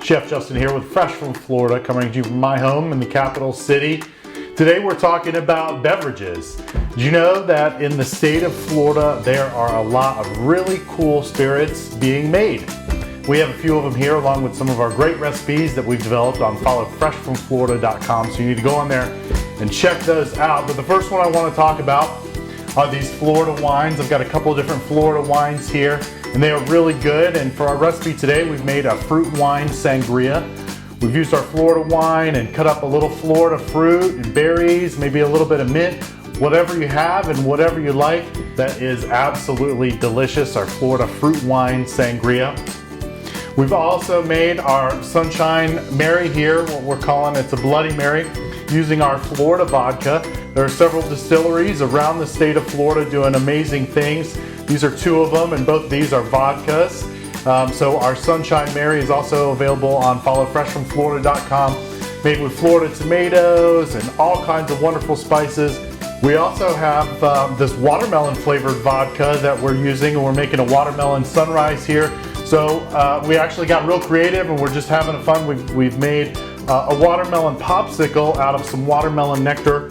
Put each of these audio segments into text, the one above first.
Chef Justin here with Fresh from Florida, coming to you from my home in the capital city. Today we're talking about beverages. Did you know that in the state of Florida there are a lot of really cool spirits being made? We have a few of them here along with some of our great recipes that we've developed on followfreshfromflorida.com, so you need to go on there and check those out. But the first one I want to talk about are these Florida wines. I've got a couple of different Florida wines here, and they are really good. And for our recipe today, we've made a fruit wine sangria. We've used our Florida wine and cut up a little Florida fruit and berries, maybe a little bit of mint, whatever you have and whatever you like. That is absolutely delicious, our Florida fruit wine sangria. We've also made our Sunshine Mary here, what we're calling it's a Bloody Mary, using our Florida vodka. There are several distilleries around the state of Florida doing amazing things. These are two of them, and both of these are vodkas. So our Sunshine Mary is also available on followfreshfromflorida.com, made with Florida tomatoes and all kinds of wonderful spices. We also have this watermelon flavored vodka that we're using, and we're making a watermelon sunrise here. So we actually got real creative and we're just having fun. We've made a watermelon popsicle out of some watermelon nectar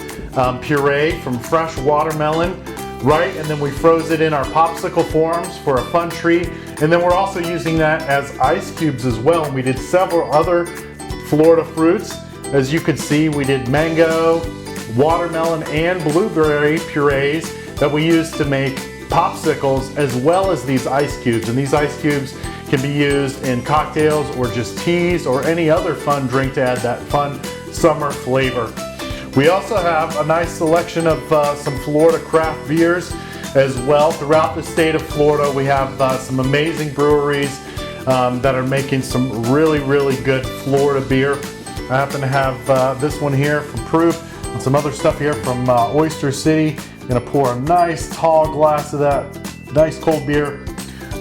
puree from fresh watermelon, right? And then we froze it in our popsicle forms for a fun treat. And then we're also using that as ice cubes as well. And we did several other Florida fruits. As you can see, we did mango, watermelon, and blueberry purees that we used to make popsicles, as well as these ice cubes. And these ice cubes can be used in cocktails or just teas or any other fun drink to add that fun summer flavor. We also have a nice selection of some Florida craft beers as well. Throughout the state of Florida, we have some amazing breweries that are making some really good Florida beer. I happen to have this one here from Proof and some other stuff here from Oyster City. I'm gonna pour a nice tall glass of that nice cold beer,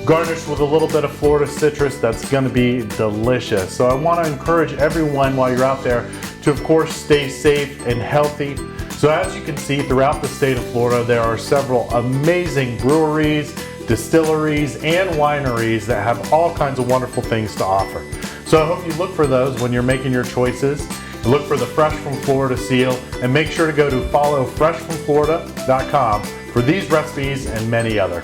garnished with a little bit of Florida citrus. That's gonna be delicious. So I wanna encourage everyone while you're out there to, of course, stay safe and healthy. So as you can see, throughout the state of Florida, there are several amazing breweries, distilleries, and wineries that have all kinds of wonderful things to offer. So I hope you look for those when you're making your choices. Look for the Fresh from Florida seal, and make sure to go to followfreshfromflorida.com for these recipes and many other.